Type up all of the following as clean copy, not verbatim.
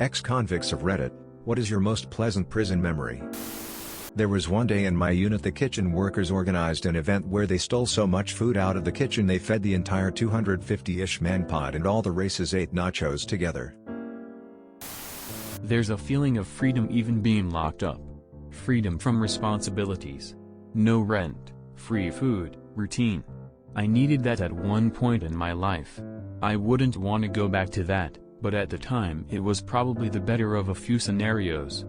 Ex-convicts of Reddit, what is your most pleasant prison memory? There was one day in my unit the kitchen workers organized an event where they stole so much food out of the kitchen they fed the entire 250-ish man pod and all the races ate nachos together. There's a feeling of freedom even being locked up. Freedom from responsibilities. No rent, free food, routine. I needed that at one point in my life. I wouldn't want to go back to that, but at the time it was probably the better of a few scenarios.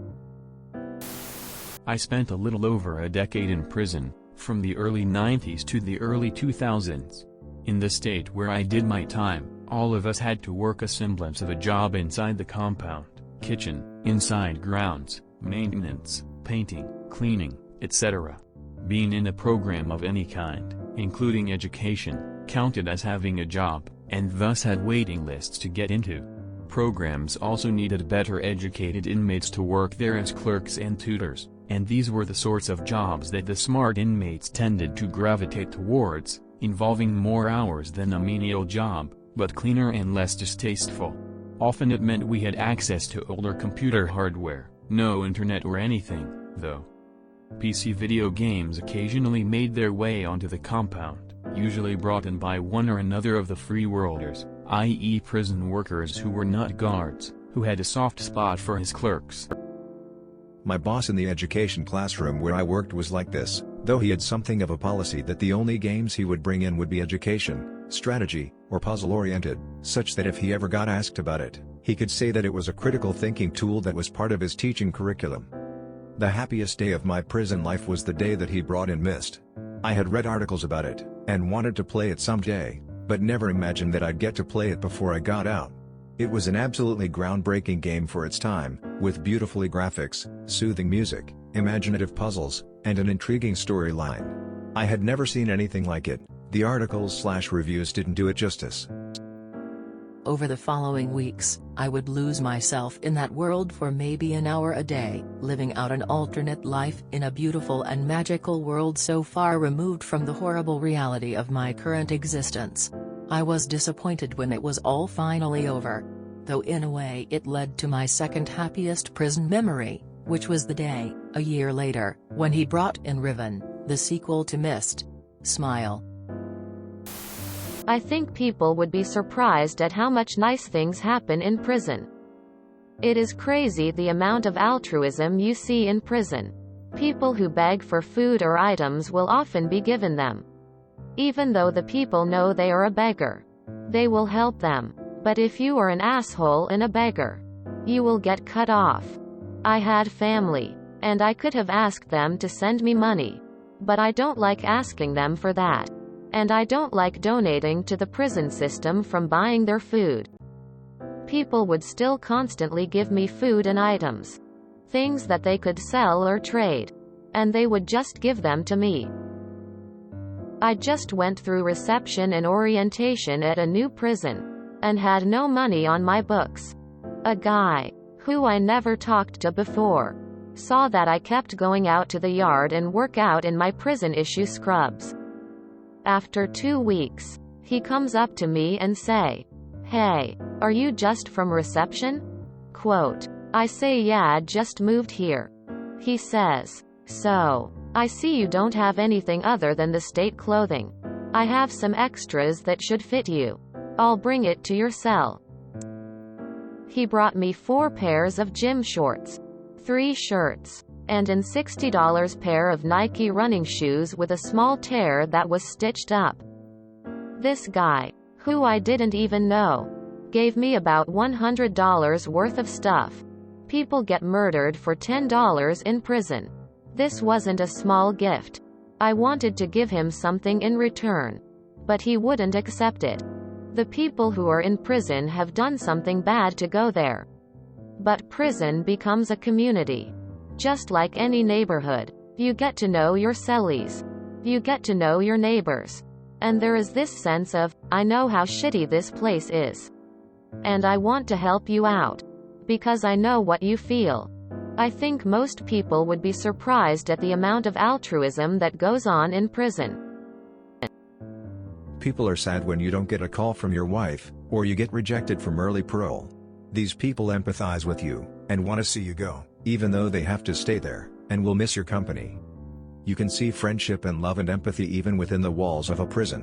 I spent a little over a decade in prison, from the early 90s to the early 2000s. In the state where I did my time, all of us had to work a semblance of a job inside the compound, kitchen, inside grounds, maintenance, painting, cleaning, etc. Being in a program of any kind, including education, counted as having a job, and thus had waiting lists to get into. Programs also needed better educated inmates to work there as clerks and tutors, and these were the sorts of jobs that the smart inmates tended to gravitate towards, involving more hours than a menial job, but cleaner and less distasteful. Often it meant we had access to older computer hardware, no internet or anything, though. PC video games occasionally made their way onto the compound, usually brought in by one or another of the free worlders, i.e. prison workers who were not guards, who had a soft spot for his clerks. My boss in the education classroom where I worked was like this, though he had something of a policy that the only games he would bring in would be education, strategy, or puzzle-oriented, such that if he ever got asked about it, he could say that it was a critical thinking tool that was part of his teaching curriculum. The happiest day of my prison life was the day that he brought in Myst. I had read articles about it, and wanted to play it someday, but never imagined that I'd get to play it before I got out. It was an absolutely groundbreaking game for its time, with beautifully graphics, soothing music, imaginative puzzles, and an intriguing storyline. I had never seen anything like it. The articles/reviews didn't do it justice. Over the following weeks, I would lose myself in that world for maybe an hour a day, living out an alternate life in a beautiful and magical world so far removed from the horrible reality of my current existence. I was disappointed when it was all finally over. Though in a way it led to my second happiest prison memory, which was the day, a year later, when he brought in Riven, the sequel to Myst. Smile. I think people would be surprised at how much nice things happen in prison. It is crazy the amount of altruism you see in prison. People who beg for food or items will often be given them. Even though the people know they are a beggar, they will help them. But if you are an asshole and a beggar, you will get cut off. I had family, and I could have asked them to send me money. But I don't like asking them for that. And I don't like donating to the prison system from buying their food. People would still constantly give me food and items. Things that they could sell or trade. And they would just give them to me. I just went through reception and orientation at a new prison, and had no money on my books. A guy, who I never talked to before, saw that I kept going out to the yard and work out in my prison-issue scrubs. After 2 weeks, he comes up to me and say, "Hey, are you just from reception?" Quote. I say yeah, just moved here. He says, "So, I see you don't have anything other than the state clothing. I have some extras that should fit you. I'll bring it to your cell." He brought me 4 pairs of gym shorts, 3 shirts, and an $60 pair of Nike running shoes with a small tear that was stitched up. This guy, who I didn't even know, gave me about $100 worth of stuff. People get murdered for $10 in prison. This wasn't a small gift. I wanted to give him something in return, but he wouldn't accept it. The people who are in prison have done something bad to go there. But prison becomes a community. Just like any neighborhood, you get to know your cellies. You get to know your neighbors. And there is this sense of, I know how shitty this place is. And I want to help you out. Because I know what you feel. I think most people would be surprised at the amount of altruism that goes on in prison. People are sad when you don't get a call from your wife, or you get rejected from early parole. These people empathize with you, and want to see you go, even though they have to stay there, and will miss your company. You can see friendship and love and empathy even within the walls of a prison.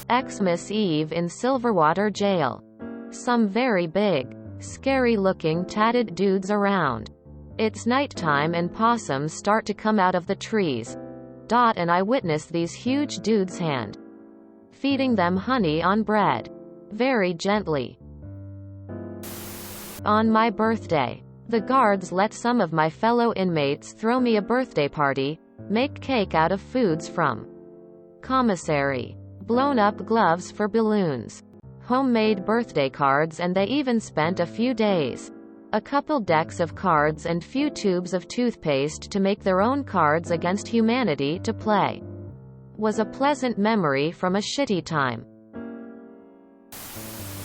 Xmas Eve in Silverwater Jail. Some very big, scary-looking tatted dudes around. It's nighttime and possums start to come out of the trees. Dot and I witness these huge dudes feeding them honey on bread. Very gently. On my birthday, the guards let some of my fellow inmates throw me a birthday party, make cake out of foods from commissary, blown-up gloves for balloons, homemade birthday cards, and they even spent a few days, a couple decks of cards and few tubes of toothpaste to make their own Cards Against Humanity to play. Was a pleasant memory from a shitty time.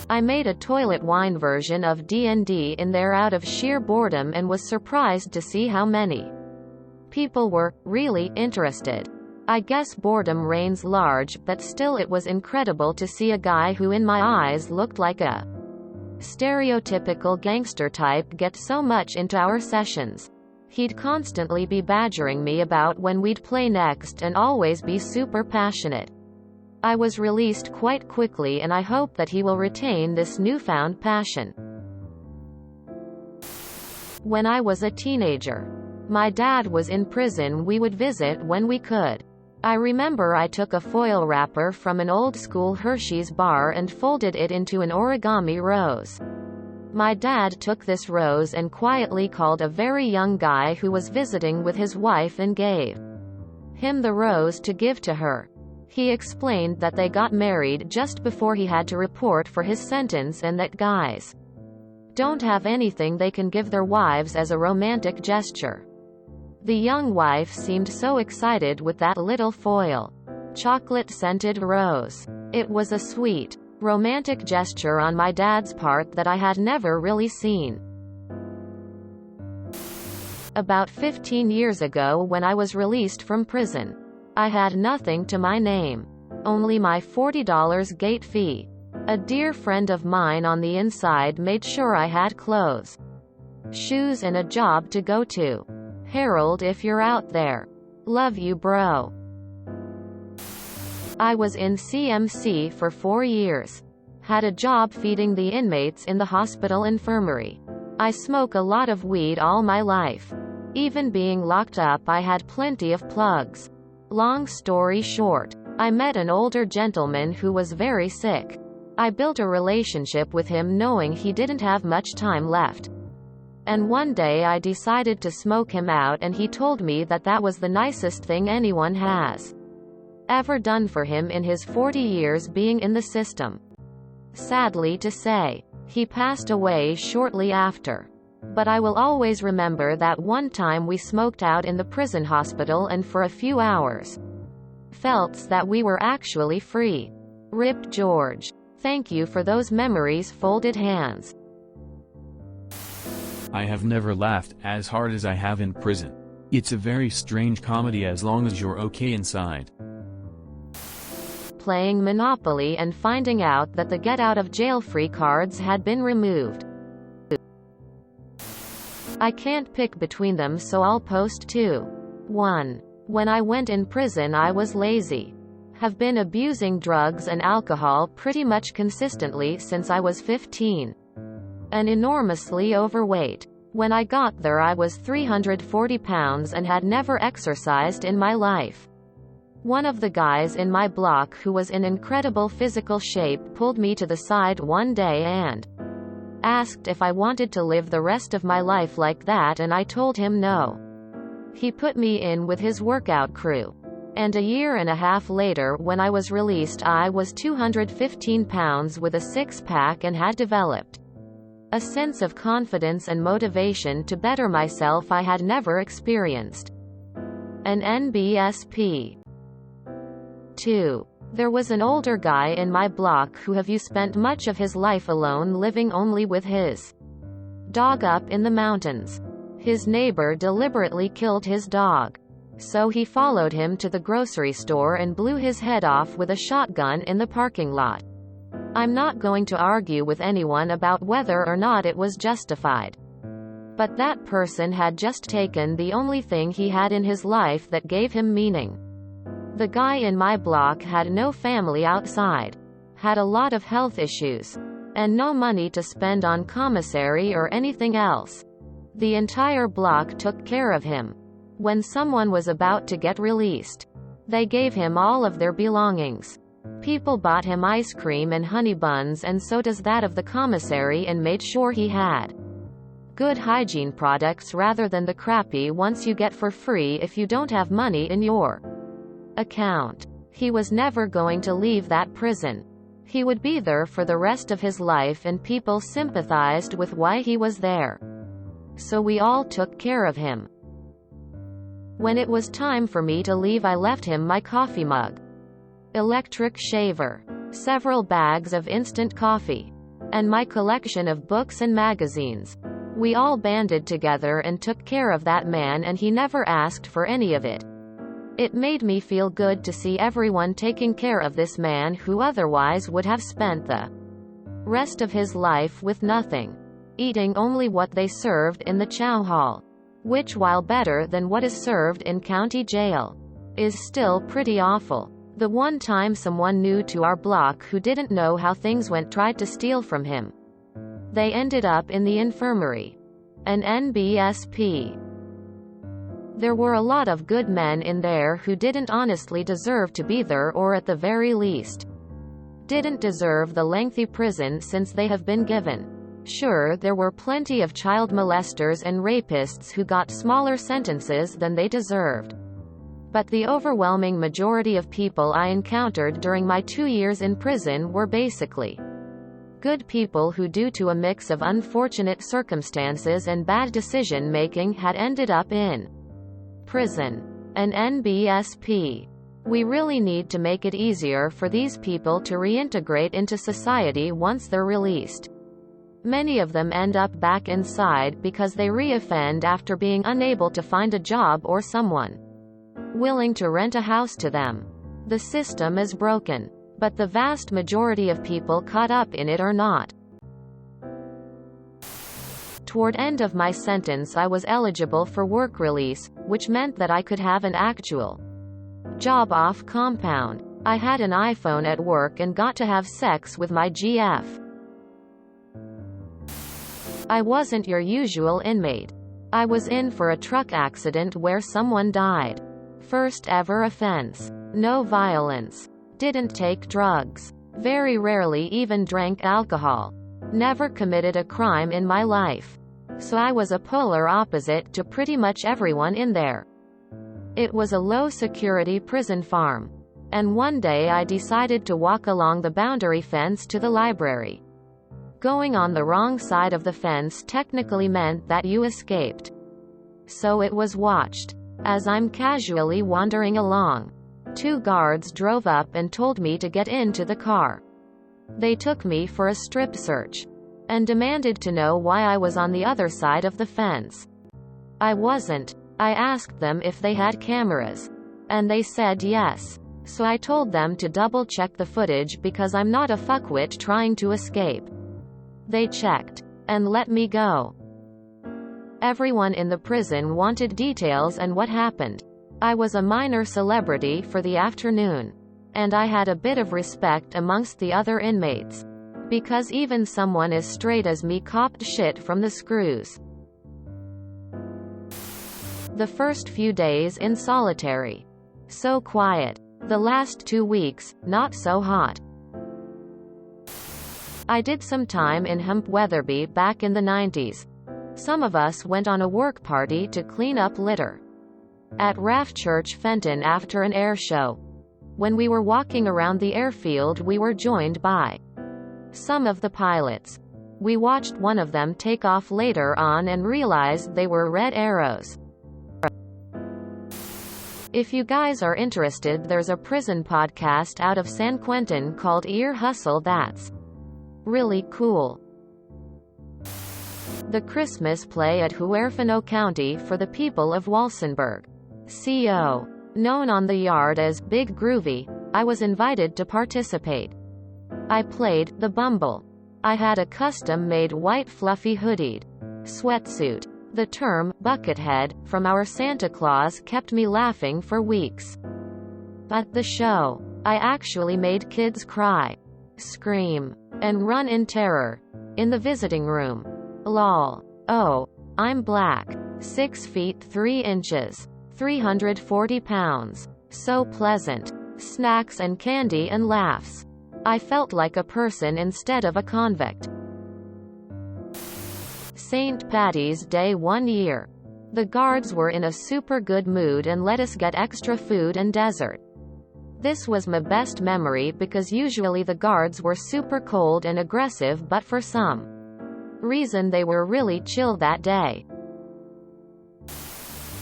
I made a toilet wine version of D&D in there out of sheer boredom and was surprised to see how many people were really interested. I guess boredom reigns large, but still it was incredible to see a guy who in my eyes looked like a stereotypical gangster type get so much into our sessions. He'd constantly be badgering me about when we'd play next and always be super passionate. I was released quite quickly and I hope that he will retain this newfound passion. When I was a teenager, my dad was in prison. We would visit when we could. I remember I took a foil wrapper from an old school Hershey's bar and folded it into an origami rose. My dad took this rose and quietly called a very young guy who was visiting with his wife and gave him the rose to give to her. He explained that they got married just before he had to report for his sentence and that guys don't have anything they can give their wives as a romantic gesture. The young wife seemed so excited with that little foil chocolate-scented rose. It was a sweet, romantic gesture on my dad's part that I had never really seen. About 15 years ago, when I was released from prison, I had nothing to my name. Only my $40 gate fee. A dear friend of mine on the inside made sure I had clothes, shoes and a job to go to. Harold, if you're out there. Love you, bro. I was in CMC for 4 years. Had a job feeding the inmates in the hospital infirmary. I smoke a lot of weed all my life. Even being locked up, I had plenty of plugs. Long story short, I met an older gentleman who was very sick. I built a relationship with him knowing he didn't have much time left. And one day I decided to smoke him out and he told me that that was the nicest thing anyone has ever done for him in his 40 years being in the system. Sadly to say, he passed away shortly after. But I will always remember that one time we smoked out in the prison hospital and for a few hours felt that we were actually free. Rip George. Thank you for those memories. Folded hands. I have never laughed as hard as I have in prison. It's a very strange comedy as long as you're okay inside. Playing Monopoly and finding out that the get out of jail free cards had been removed. I can't pick between them, so I'll post two. 1. When I went in prison, I was lazy. Have been abusing drugs and alcohol pretty much consistently since I was 15. And enormously overweight. When I got there, I was 340 pounds and had never exercised in my life. One of the guys in my block who was in incredible physical shape pulled me to the side one day and asked if I wanted to live the rest of my life like that, and I told him no. He put me in with his workout crew. And a year and a half later, when I was released, I was 215 pounds with a six-pack and had developed a sense of confidence and motivation to better myself I had never experienced. An NBSP. 2. There was an older guy in my block who have spent much of his life alone, living only with his dog up in the mountains. His neighbor deliberately killed his dog. So he followed him to the grocery store and blew his head off with a shotgun in the parking lot. I'm not going to argue with anyone about whether or not it was justified. But that person had just taken the only thing he had in his life that gave him meaning. The guy in my block had no family outside, had a lot of health issues, and no money to spend on commissary or anything else. The entire block took care of him. When someone was about to get released, they gave him all of their belongings. People bought him ice cream and honey buns, and so does that of the commissary, and made sure he had good hygiene products rather than the crappy ones you get for free if you don't have money in your account. He was never going to leave that prison. He would be there for the rest of his life, and people sympathized with why he was there. So we all took care of him. When it was time for me to leave, I left him my coffee mug, electric shaver, several bags of instant coffee, and my collection of books and magazines. We all banded together and took care of that man, and he never asked for any of it. It made me feel good to see everyone taking care of this man who otherwise would have spent the rest of his life with nothing, eating only what they served in the chow hall, which, while better than what is served in county jail, is still pretty awful. The one time someone new to our block who didn't know how things went tried to steal from him. They ended up in the infirmary. An NBSP. There were a lot of good men in there who didn't honestly deserve to be there, or at the very least, didn't deserve the lengthy prison since they have been given. Sure, there were plenty of child molesters and rapists who got smaller sentences than they deserved. But the overwhelming majority of people I encountered during my 2 years in prison were basically good people who, due to a mix of unfortunate circumstances and bad decision-making, had ended up in prison. An NBSP. We really need to make it easier for these people to reintegrate into society once they're released. Many of them end up back inside because they reoffend after being unable to find a job or someone willing to rent a house to them. The system is broken, but the vast majority of people caught up in it are not. Toward end of my sentence, I was eligible for work release, which meant that I could have an actual job off compound. I had an iPhone at work and got to have sex with my GF. I wasn't your usual inmate. I was in for a truck accident where someone died. First ever offense. No violence. Didn't take drugs. Very rarely even drank alcohol. Never committed a crime in my life. So I was a polar opposite to pretty much everyone in there. It was a low-security prison farm. And one day I decided to walk along the boundary fence to the library. Going on the wrong side of the fence technically meant that you escaped. So it was watched. As I'm casually wandering along, 2 guards drove up and told me to get into the car. They took me for a strip search and demanded to know why I was on the other side of the fence. I wasn't. I asked them if they had cameras, and they said yes. So I told them to double-check the footage because I'm not a fuckwit trying to escape. They checked and let me go. Everyone in the prison wanted details and what happened. I was a minor celebrity for the afternoon, and I had a bit of respect amongst the other inmates, because even someone as straight as me copped shit from the screws. The first few days in solitary. So quiet. The last 2 weeks, not so hot. I did some time in Hemp Weatherby back in the 90s. Some of us went on a work party to clean up litter at Raft Church Fenton after an air show. When we were walking around the airfield, we were joined by some of the pilots. We watched one of them take off later on and realized they were red arrows. If you guys are interested, there's a prison podcast out of San Quentin called Ear Hustle that's really cool. The Christmas play at Huerfano County for the people of Walsenburg, CO. Known on the yard as Big Groovy, I was invited to participate. I played the Bumble. I had a custom-made white fluffy hoodied sweatsuit. The term buckethead from our Santa Claus kept me laughing for weeks. At the show, I actually made kids cry, scream, and run in terror. In the visiting room. Lol. Oh, I'm black. 6 feet 3 inches. 340 pounds. So pleasant. Snacks and candy and laughs. I felt like a person instead of a convict. St. Paddy's Day one year. The guards were in a super good mood and let us get extra food and dessert. This was my best memory because usually the guards were super cold and aggressive, but for some reason they were really chill that day.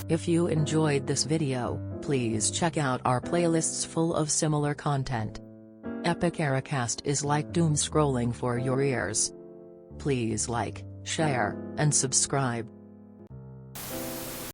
If you enjoyed this video, please check out our playlists full of similar content. Epic Ericast is like doom scrolling for your ears. Please like, share, and subscribe.